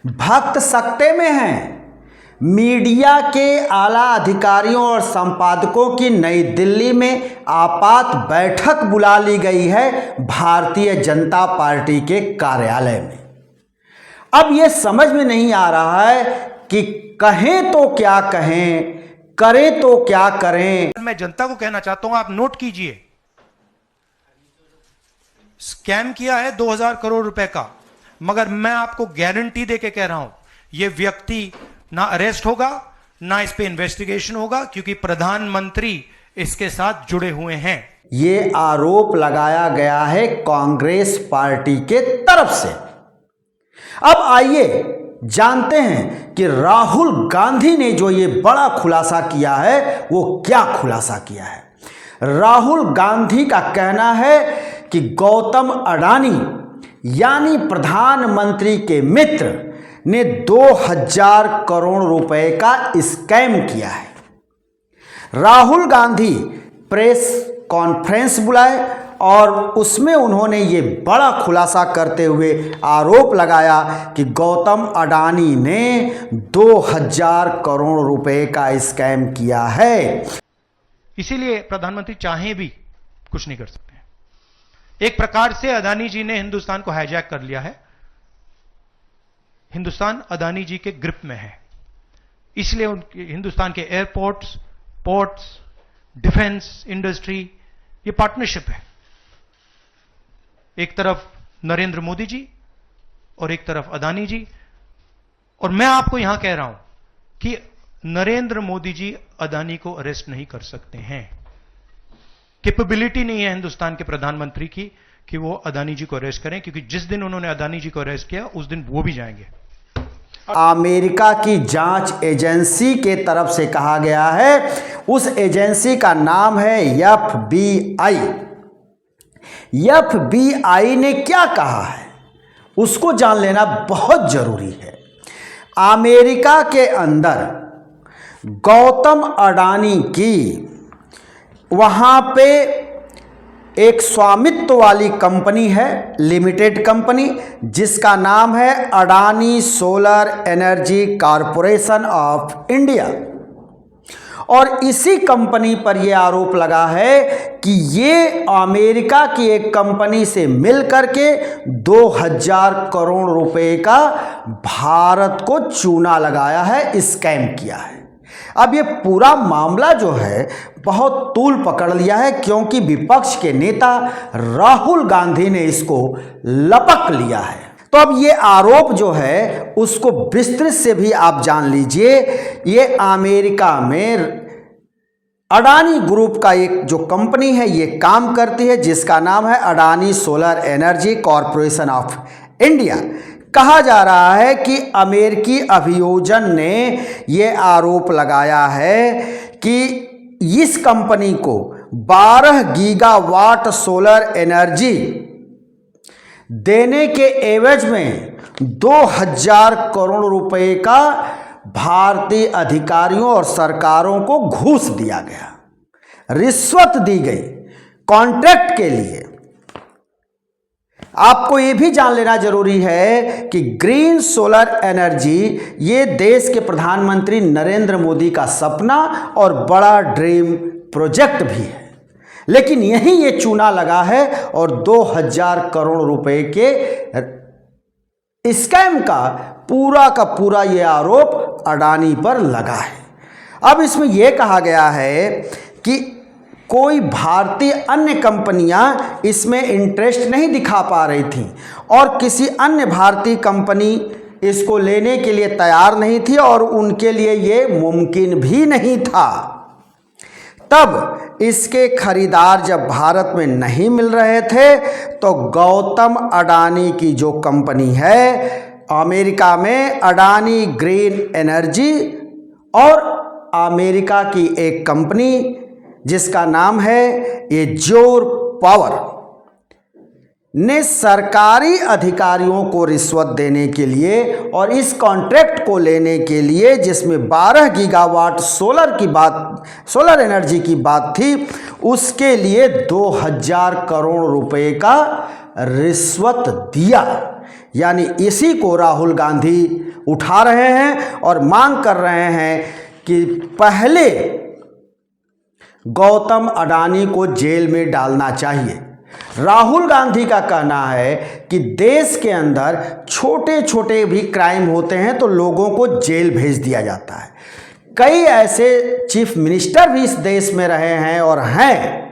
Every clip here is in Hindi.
भक्त सकते में हैं। मीडिया के आला अधिकारियों और संपादकों की नई दिल्ली में आपात बैठक बुला ली गई है भारतीय जनता पार्टी के कार्यालय में। अब यह समझ में नहीं आ रहा है कि कहें तो क्या कहें, करें तो क्या करें। मैं जनता को कहना चाहता हूं, आप नोट कीजिए, स्कैम किया है 2000 करोड़ रुपए का, मगर मैं आपको गारंटी देके कह रहा हूं यह व्यक्ति ना अरेस्ट होगा, ना इस पे इन्वेस्टिगेशन होगा, क्योंकि प्रधानमंत्री इसके साथ जुड़े हुए हैं। ये आरोप लगाया गया है कांग्रेस पार्टी के तरफ से। अब आइए जानते हैं कि राहुल गांधी ने जो ये बड़ा खुलासा किया है वो क्या खुलासा किया है। राहुल गांधी का कहना है कि गौतम अडानी यानी प्रधानमंत्री के मित्र ने 2000 करोड़ रुपए का स्कैम किया है। राहुल गांधी प्रेस कॉन्फ्रेंस बुलाए और उसमें उन्होंने ये बड़ा खुलासा करते हुए आरोप लगाया कि गौतम अडानी ने 2000 करोड़ रुपए का स्कैम किया है। इसीलिए प्रधानमंत्री चाहे भी कुछ नहीं कर सकते हैं। एक प्रकार से अडानी जी ने हिंदुस्तान को हाईजैक कर लिया है। हिंदुस्तान अडानी जी के ग्रिप में है, इसलिए उनके हिंदुस्तान के एयरपोर्ट्स, पोर्ट्स, डिफेंस इंडस्ट्री, ये पार्टनरशिप है। एक तरफ नरेंद्र मोदी जी और एक तरफ अडानी जी। और मैं आपको यहां कह रहा हूं कि नरेंद्र मोदी जी अडानी को अरेस्ट नहीं कर सकते हैं। कैपेबिलिटी नहीं है हिंदुस्तान के प्रधानमंत्री की कि वो अडानी जी को अरेस्ट करें, क्योंकि जिस दिन उन्होंने अडानी जी को अरेस्ट किया उस दिन वो भी जाएंगे। अमेरिका की जांच एजेंसी के तरफ से कहा गया है, उस एजेंसी का नाम है FBI। FBI ने क्या कहा है उसको जान लेना बहुत जरूरी है। अमेरिका के अंदर गौतम अडानी की वहां पे एक स्वामित्व वाली कंपनी है, लिमिटेड कंपनी, जिसका नाम है Adani solar energy corporation of India. और इसी कंपनी पर यह आरोप लगा है कि ये अमेरिका की एक कंपनी से मिलकर के 2000 करोड़ रुपए का भारत को चूना लगाया है, स्कैम किया है। अब ये पूरा मामला जो है बहुत तूल पकड़ लिया है, क्योंकि विपक्ष के नेता राहुल गांधी ने इसको लपक लिया है। तो अब ये आरोप जो है उसको विस्तृत से भी आप जान लीजिए। ये अमेरिका में अडानी ग्रुप का एक जो कंपनी है ये काम करती है, जिसका नाम है Adani solar energy corporation of India. कहा जा रहा है कि अमेरिकी अभियोजन ने यह आरोप लगाया है कि इस कंपनी को 12 गीगावाट सोलर एनर्जी देने के एवज में 2000 करोड़ रुपए का भारतीय अधिकारियों और सरकारों को घूस दिया गया, रिश्वत दी गई कॉन्ट्रैक्ट के लिए। आपको यह भी जान लेना जरूरी है कि ग्रीन सोलर एनर्जी ये देश के प्रधानमंत्री नरेंद्र मोदी का सपना और बड़ा ड्रीम प्रोजेक्ट भी है, लेकिन यहीं ये चूना लगा है और 2000 करोड़ रुपए के स्कैम का पूरा ये आरोप अडानी पर लगा है। अब इसमें यह कहा गया है कि कोई भारतीय अन्य कंपनियां इसमें इंटरेस्ट नहीं दिखा पा रही थी और किसी अन्य भारतीय कंपनी इसको लेने के लिए तैयार नहीं थी और उनके लिए ये मुमकिन भी नहीं था। तब इसके खरीदार जब भारत में नहीं मिल रहे थे तो गौतम अडानी की जो कंपनी है अमेरिका में, अडानी ग्रीन एनर्जी, और अमेरिका की एक कंपनी जिसका नाम है एज्योर पावर, ने सरकारी अधिकारियों को रिश्वत देने के लिए और इस कॉन्ट्रैक्ट को लेने के लिए, जिसमें 12 गीगावाट सोलर एनर्जी की बात थी, उसके लिए 2000 करोड़ रुपए का रिश्वत दिया। यानी इसी को राहुल गांधी उठा रहे हैं और मांग कर रहे हैं कि पहले गौतम अडानी को जेल में डालना चाहिए। राहुल गांधी का कहना है कि देश के अंदर छोटे छोटे भी क्राइम होते हैं तो लोगों को जेल भेज दिया जाता है। कई ऐसे चीफ मिनिस्टर भी इस देश में रहे हैं और हैं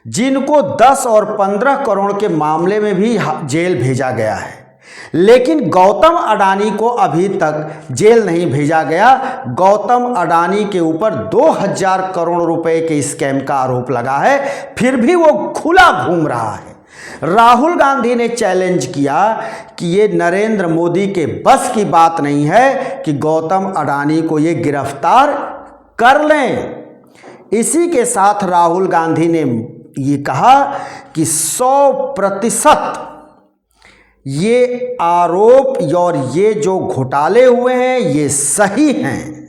जिनको 10 और 15 करोड़ के मामले में भी जेल भेजा गया है, लेकिन गौतम अडानी को अभी तक जेल नहीं भेजा गया। गौतम अडानी के ऊपर 2000 करोड़ रुपए के स्कैम का आरोप लगा है, फिर भी वो खुला घूम रहा है। राहुल गांधी ने चैलेंज किया कि ये नरेंद्र मोदी के बस की बात नहीं है कि गौतम अडानी को ये गिरफ्तार कर लें। इसी के साथ राहुल गांधी ने ये कहा कि 100% ये आरोप और ये जो घोटाले हुए हैं ये सही हैं।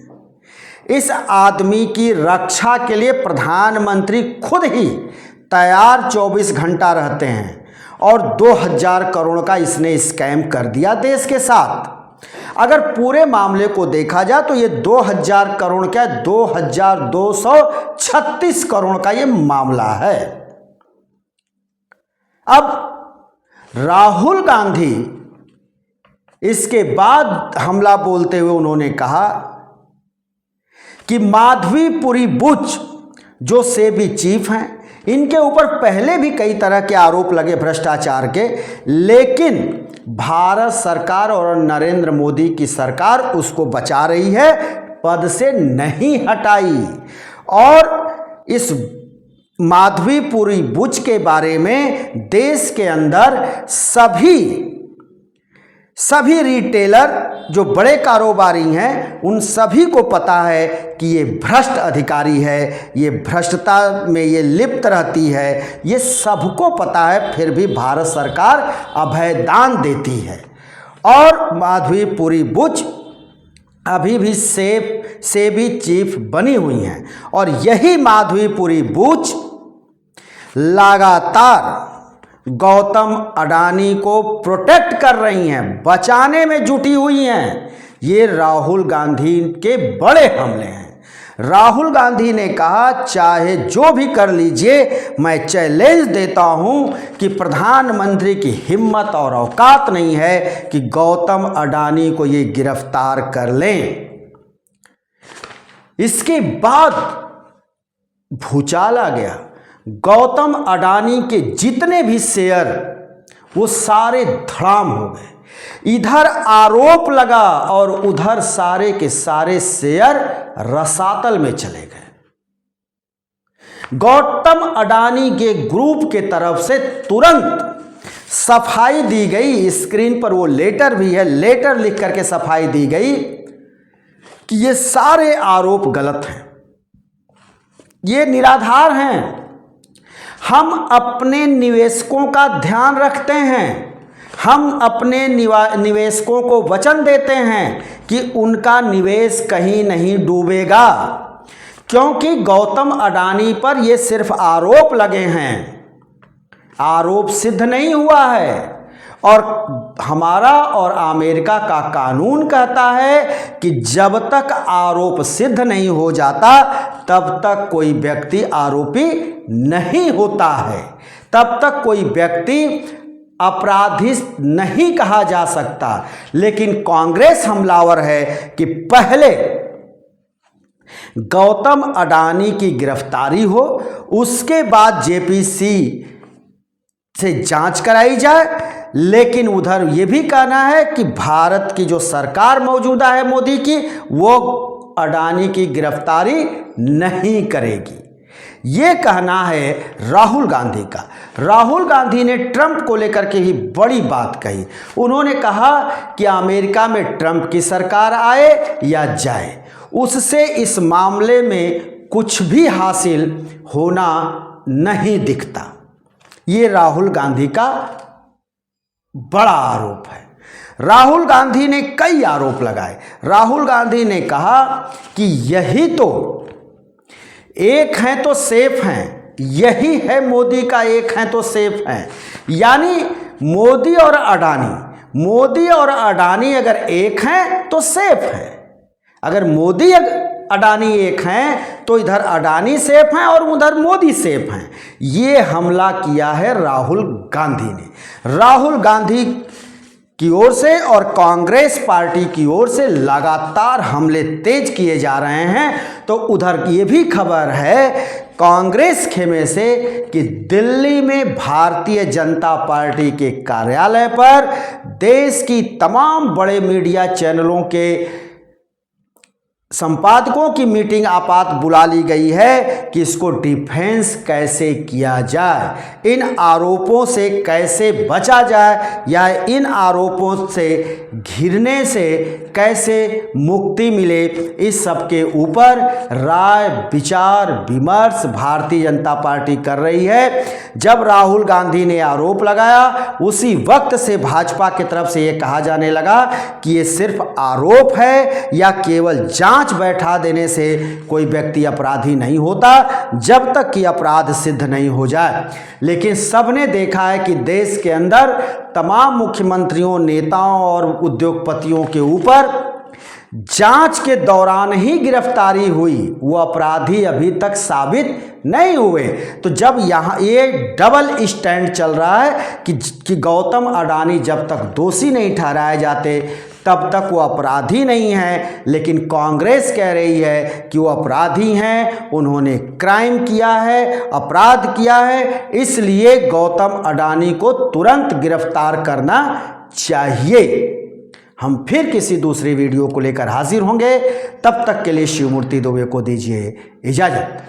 इस आदमी की रक्षा के लिए प्रधानमंत्री खुद ही तैयार 24 घंटा रहते हैं और 2000 करोड़ का इसने स्कैम कर दिया देश के साथ। अगर पूरे मामले को देखा जाए तो ये 2000 करोड़ क्या 2236 करोड़ का ये मामला है। अब राहुल गांधी इसके बाद हमला बोलते हुए उन्होंने कहा कि माधवीपुरी बुच जो सेबी चीफ हैं, इनके ऊपर पहले भी कई तरह के आरोप लगे भ्रष्टाचार के, लेकिन भारत सरकार और नरेंद्र मोदी की सरकार उसको बचा रही है, पद से नहीं हटाई। और इस माधवीपुरी बुच के बारे में देश के अंदर सभी रिटेलर जो बड़े कारोबारी हैं उन सभी को पता है कि ये भ्रष्ट अधिकारी है, ये भ्रष्टता में ये लिप्त रहती है, ये सबको पता है, फिर भी भारत सरकार अभयदान देती है। और माधवीपुरी बुच अभी भी सेबी चीफ बनी हुई हैं और यही माधवीपुरी बुच लगातार गौतम अडानी को प्रोटेक्ट कर रही हैं, बचाने में जुटी हुई हैं। ये राहुल गांधी के बड़े हमले हैं। राहुल गांधी ने कहा चाहे जो भी कर लीजिए, मैं चैलेंज देता हूं कि प्रधानमंत्री की हिम्मत और औकात नहीं है कि गौतम अडानी को ये गिरफ्तार कर लें। इसके बाद भूचाल आ गया। गौतम अडानी के जितने भी शेयर वो सारे धड़ाम हो गए। इधर आरोप लगा और उधर सारे के सारे शेयर रसातल में चले गए। गौतम अडानी के ग्रुप के तरफ से तुरंत सफाई दी गई। स्क्रीन पर वो लेटर भी है, लेटर लिख करके सफाई दी गई कि ये सारे आरोप गलत हैं, ये निराधार हैं। हम अपने निवेशकों का ध्यान रखते हैं, हम अपने निवेशकों को वचन देते हैं कि उनका निवेश कहीं नहीं डूबेगा, क्योंकि गौतम अडानी पर ये सिर्फ आरोप लगे हैं, आरोप सिद्ध नहीं हुआ है। और हमारा और अमेरिका का कानून कहता है कि जब तक आरोप सिद्ध नहीं हो जाता तब तक कोई व्यक्ति आरोपी नहीं होता है, तब तक कोई व्यक्ति अपराधी नहीं कहा जा सकता। लेकिन कांग्रेस हमलावर है कि पहले गौतम अडानी की गिरफ्तारी हो, उसके बाद जेपीसी से जांच कराई जाए। लेकिन उधर ये भी कहना है कि भारत की जो सरकार मौजूदा है मोदी की, वो अडानी की गिरफ्तारी नहीं करेगी। ये कहना है राहुल गांधी का। राहुल गांधी ने ट्रंप को लेकर के ही बड़ी बात कही। उन्होंने कहा कि अमेरिका में ट्रंप की सरकार आए या जाए, उससे इस मामले में कुछ भी हासिल होना नहीं दिखता। ये राहुल गांधी का बड़ा आरोप है। राहुल गांधी ने कई आरोप लगाए। राहुल गांधी ने कहा कि यही तो एक हैं तो सेफ हैं, यही है मोदी का एक हैं तो सेफ हैं। यानी मोदी और अडानी, मोदी और अडानी अगर एक हैं तो सेफ है, अगर मोदी अडानी एक हैं तो इधर अडानी सेफ हैं और उधर मोदी सेफ हैं। ये हमला किया है राहुल गांधी ने। राहुल गांधी की ओर से और कांग्रेस पार्टी की ओर से लगातार हमले तेज किए जा रहे हैं। तो उधर ये भी खबर है कांग्रेस खेमे से कि दिल्ली में भारतीय जनता पार्टी के कार्यालय पर देश की तमाम बड़े मीडिया चैनलों के संपादकों की मीटिंग आपात बुला ली गई है कि इसको डिफेंस कैसे किया जाए, इन आरोपों से कैसे बचा जाए या इन आरोपों से घिरने से कैसे मुक्ति मिले। इस सब के ऊपर राय विचार विमर्श भारतीय जनता पार्टी कर रही है। जब राहुल गांधी ने आरोप लगाया उसी वक्त से भाजपा की तरफ से ये कहा जाने लगा कि ये सिर्फ आरोप है या केवल जांच बैठा देने से कोई व्यक्ति अपराधी नहीं होता जब तक कि अपराध सिद्ध नहीं हो जाए। लेकिन सबने देखा है कि देश के अंदर तमाम मुख्यमंत्रियों, नेताओं और उद्योगपतियों के ऊपर जांच के दौरान ही गिरफ्तारी हुई, वो अपराधी अभी तक साबित नहीं हुए। तो जब यहाँ ये डबल स्टैंड चल रहा है कि गौतम अडानी जब तक दोषी नहीं ठहराए जाते तब तक वो अपराधी नहीं है, लेकिन कांग्रेस कह रही है कि वो अपराधी हैं, उन्होंने क्राइम किया है, अपराध किया है, इसलिए गौतम अडानी को तुरंत गिरफ्तार करना चाहिए। हम फिर किसी दूसरी वीडियो को लेकर हाजिर होंगे, तब तक के लिए शिवमूर्ति दुबे को दीजिए इजाजत।